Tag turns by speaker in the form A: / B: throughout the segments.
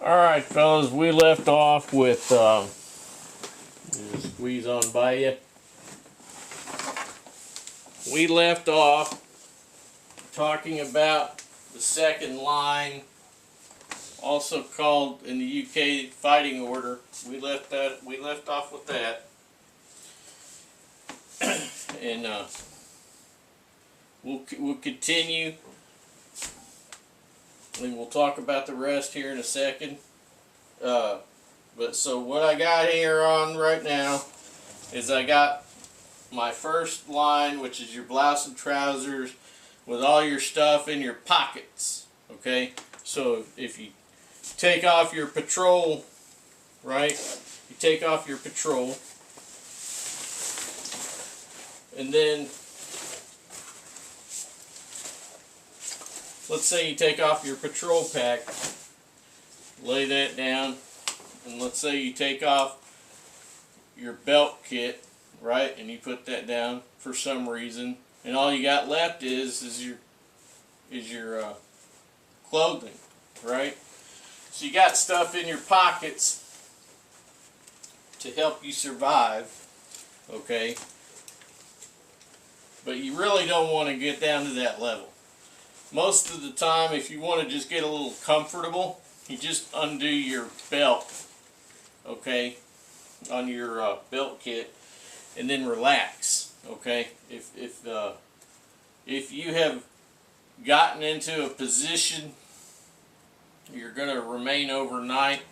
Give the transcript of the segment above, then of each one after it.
A: Alright fellas, we left off with, squeeze on by you. We left off talking about the second line, also called in the UK fighting order. We left off with that. And we'll continue. And we'll talk about the rest here in a second. But so what I got here on right now is I got my first line, which is your blouse and trousers with all your stuff in your pockets. Okay? So if you take off your patrol, right? You take off your patrol. And then let's say you take off your patrol pack, lay that down, and let's say you take off your belt kit, right, and you put that down for some reason, and all you got left is your clothing, right? So you got stuff in your pockets to help you survive, okay? But you really don't want to get down to that level. Most of the time, if you want to just get a little comfortable, you just undo your belt, okay, on your belt kit, and then relax, okay. If you have gotten into a position, you're going to remain overnight.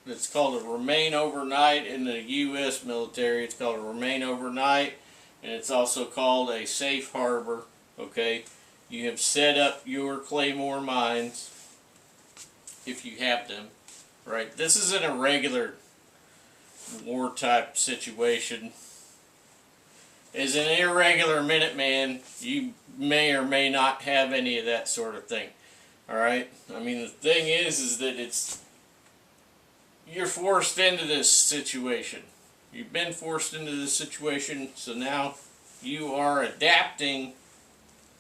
A: It's called a remain overnight in the U.S. military. It's called a remain overnight, and it's also called a safe harbor. Okay, you have set up your claymore mines if you have them. Right, this isn't a regular war type situation. As an irregular Minuteman, you may or may not have any of that sort of thing. All right, I mean the thing is that you're forced into this situation. You've been forced into this situation, so now you are adapting.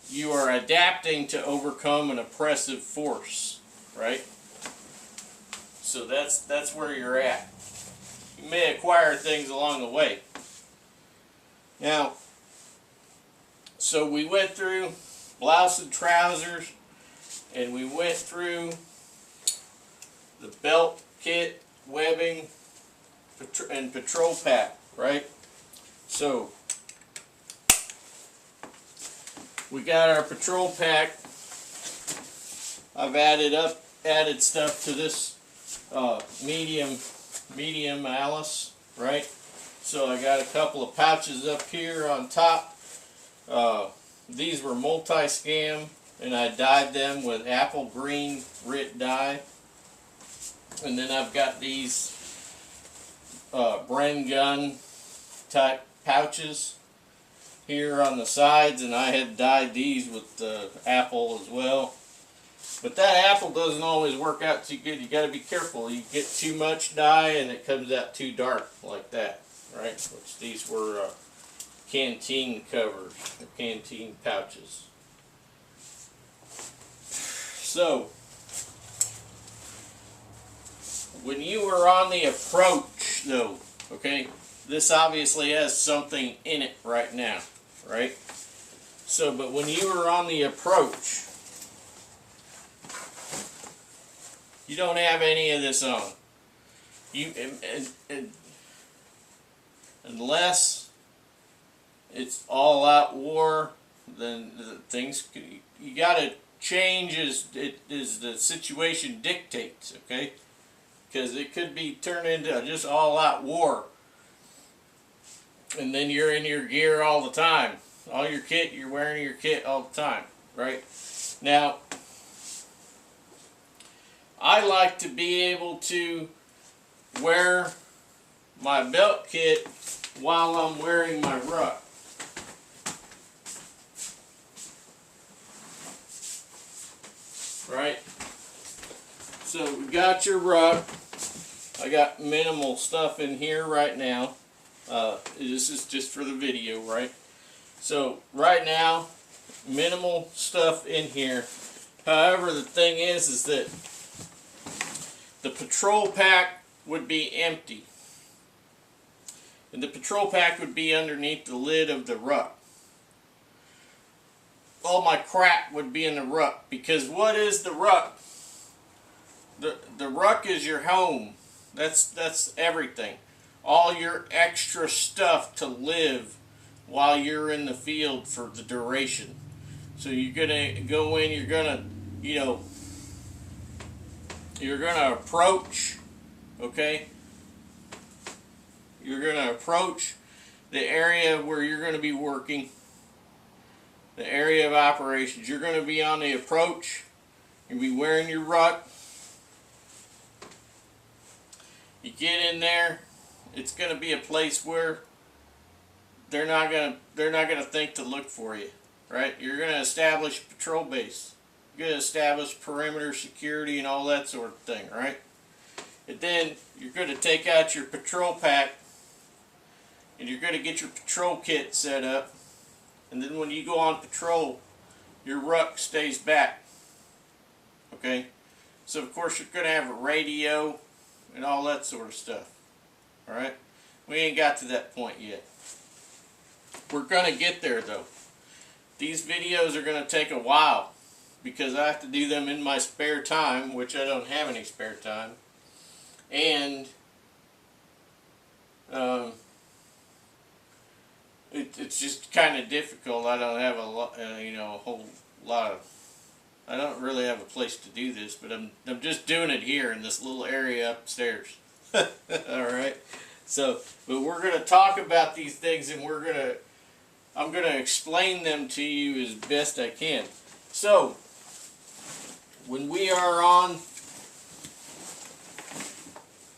A: You are adapting to overcome an oppressive force, right? So that's where you're at. You may acquire things along the way. Now, so we went through blouse and trousers, and we went through the belt kit, webbing, and patrol pack, right? So we got our patrol pack. I've added stuff to this medium Alice, right? So I got a couple of pouches up here on top. These were multi-scam, and I dyed them with apple green Rit dye. And then I've got these Bren gun type pouches here on the sides, and I had dyed these with apple as well. But that apple doesn't always work out too good. You got to be careful. You get too much dye and it comes out too dark like that, right? Which these were canteen covers, or canteen pouches. So when you were on the approach, though, okay, this obviously has something in it right now, right? So, but when you were on the approach, you don't have any of this on. Unless it's all-out war, then things you got to change as the situation dictates, okay? Because it could be turned into just all-out war. And then you're in your gear all the time. All your kit, you're wearing your kit all the time, right? Now, I like to be able to wear my belt kit while I'm wearing my ruck. Right? So we got your ruck. I got minimal stuff in here right now. This is just for the video, right? So right now, minimal stuff in here. However, the thing is that the patrol pack would be empty. And the patrol pack would be underneath the lid of the ruck. All my crap would be in the ruck, because what is the ruck? The ruck is your home. That's everything. All your extra stuff to live while you're in the field for the duration. So you're gonna go in, you're gonna, you're gonna approach, okay? You're gonna approach the area where you're gonna be working, the area of operations. You're gonna be on the approach. You'll be wearing your ruck. You get in there, it's gonna be a place where they're not gonna think to look for you, right? You're gonna establish a patrol base. You're gonna establish perimeter security and all that sort of thing, right? And then you're gonna take out your patrol pack, and you're gonna get your patrol kit set up. And then when you go on patrol, your ruck stays back. Okay? So of course you're gonna have a radio and all that sort of stuff. Alright? We ain't got to that point yet. We're gonna get there though. These videos are gonna take a while, because I have to do them in my spare time, which I don't have any spare time. And it's just kind of difficult. I don't have a lot, a whole lot of. I don't really have a place to do this, but I'm just doing it here in this little area upstairs. All right. So, but we're gonna talk about these things, and I'm gonna explain them to you as best I can. So, when we are on,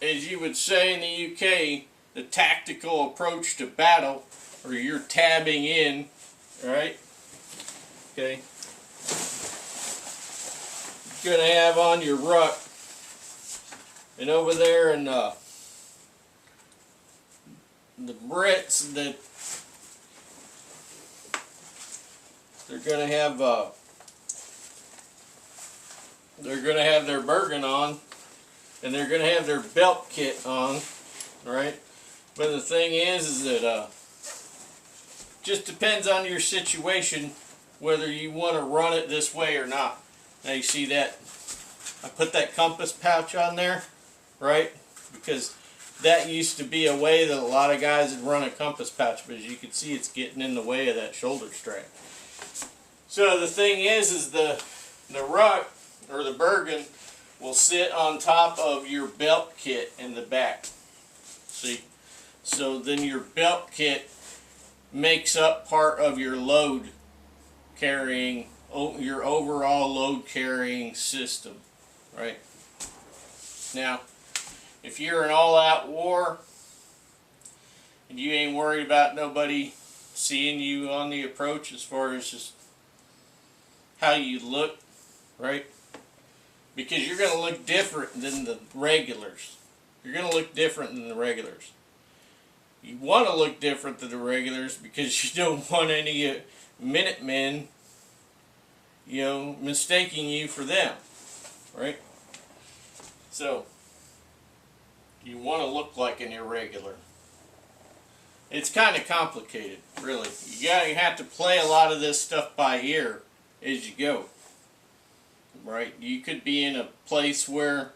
A: as you would say in the UK, the tactical approach to battle, or you're tabbing in, right? Okay. You're gonna have on your ruck, and over there in the Brits, that they're gonna have their Bergen on, and they're gonna have their belt kit on, right? But the thing is that just depends on your situation whether you want to run it this way or not. Now you see that I put that compass pouch on there, right? Because that used to be a way that a lot of guys would run a compass pouch, but as you can see, it's getting in the way of that shoulder strap. So the thing is the ruck, or the Bergen, will sit on top of your belt kit in the back. See? So then your belt kit makes up part of your load carrying, your overall load carrying system, right? Now, if you're in all-out war and you ain't worried about nobody seeing you on the approach as far as just how you look, right? Because you're going to look different than the regulars. You're going to look different than the regulars. You want to look different than the regulars because you don't want any MinuteMen, mistaking you for them, right? So, you want to look like an irregular. It's kind of complicated, really. You have to play a lot of this stuff by ear as you go, right? You could be in a place where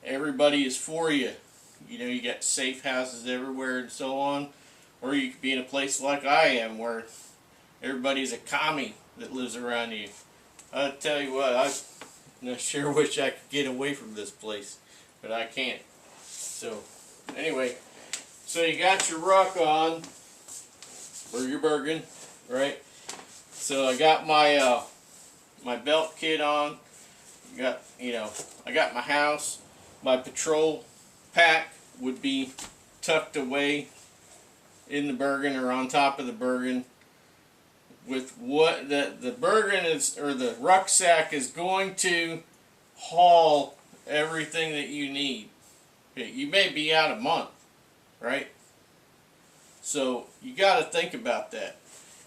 A: everybody is for you. You got safe houses everywhere and so on. Or you could be in a place like I am where everybody's a commie that lives around you. I'll tell you what, I sure wish I could get away from this place, but I can't. So, anyway, so you got your ruck on, or your Bergen, right? So I got my my belt kit on. I got my house. My patrol pack would be tucked away in the Bergen or on top of the Bergen. With what the Bergen is, or the rucksack is going to haul everything that you need. Okay, you may be out a month, right? So you got to think about that.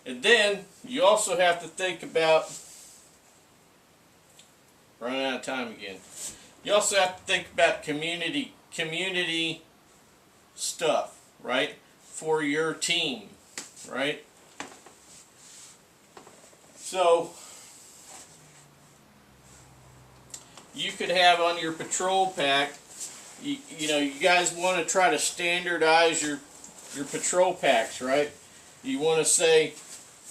A: And then you also have to think about, running out of time again. You also have to think about community stuff, right? For your team, right? So you could have on your patrol pack, you know, you guys want to try to standardize your patrol packs, right? You want to say,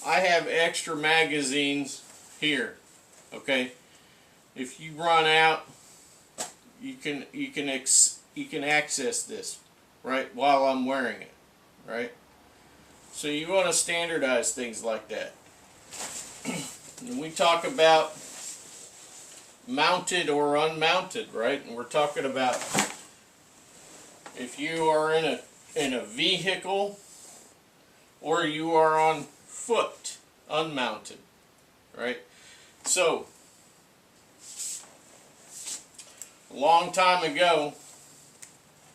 A: I have extra magazines here, okay? If you run out, you can access this, right, while I'm wearing it, right? So you want to standardize things like that. And we talk about mounted or unmounted, right? And we're talking about if you are in a vehicle or you are on foot, unmounted, right? So a long time ago,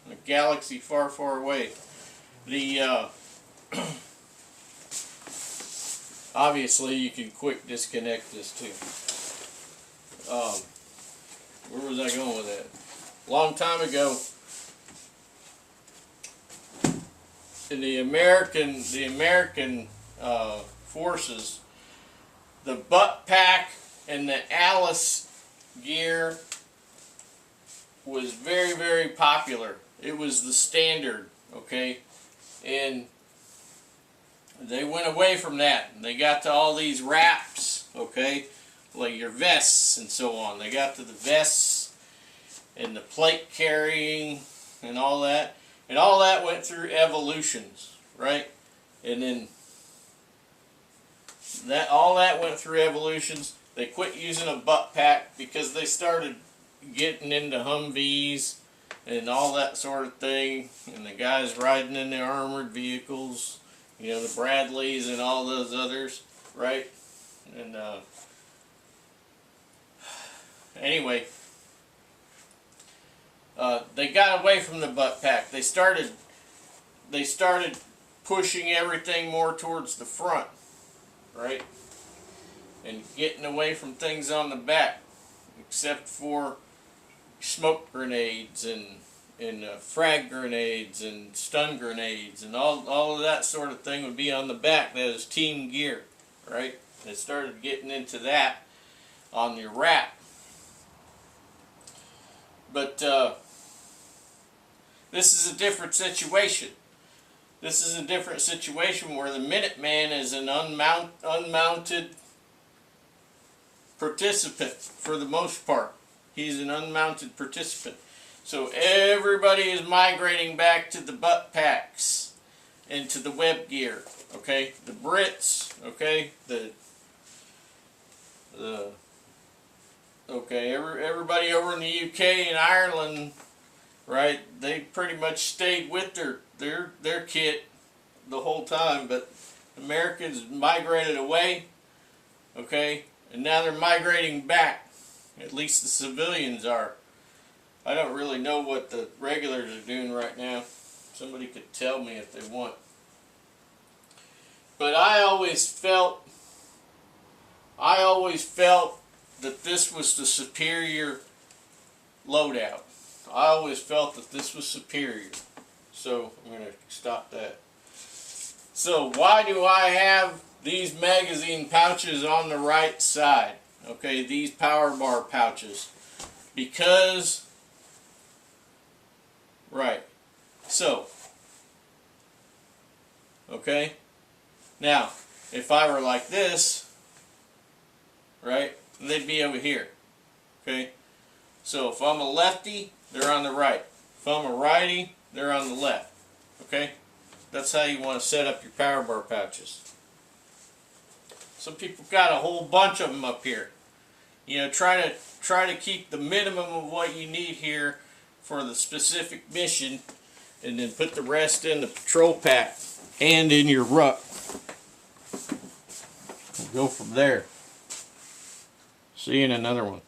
A: in a galaxy far, far away, the obviously you can quick disconnect this too. Where was I going with that? Long time ago, in the American forces, the butt pack and the Alice gear was very, very popular. It was the standard, okay? And they went away from that. They got to all these wraps, okay? Like your vests and so on. They got to the vests and the plate carrying and all that. And all that went through evolutions, right? And then all that went through evolutions. They quit using a butt pack because they started getting into Humvees and all that sort of thing, and the guys riding in the armored vehicles, you know, the Bradleys and all those others, right? And anyway, they got away from the butt pack. They started pushing everything more towards the front, right? And getting away from things on the back, except for smoke grenades and frag grenades and stun grenades and all of that sort of thing would be on the back. That is team gear, right? They started getting into that on your wrap. But this is a different situation. This is a different situation where the MinuteMan is an unmounted participant for the most part. He's an unmounted participant. So everybody is migrating back to the butt packs and to the web gear. Okay, the Brits. Okay, everybody over in the UK and Ireland, right? They pretty much stayed with their kit the whole time, but Americans migrated away. Okay, and now they're migrating back. At least the civilians are. I don't really know what the regulars are doing right now. Somebody could tell me if they want. But I always felt that this was the superior loadout. I always felt that this was superior. So I'm going to stop that. So why do I have these magazine pouches on the right side? Okay, these power bar pouches. Because, right, so, okay, now, if I were like this, right, they'd be over here, okay? So if I'm a lefty, they're on the right. If I'm a righty, they're on the left, okay? That's how you want to set up your power bar pouches. Some people got a whole bunch of them up here. You know, try to keep the minimum of what you need here for the specific mission, and then put the rest in the patrol pack and in your ruck. We'll go from there. See you in another one.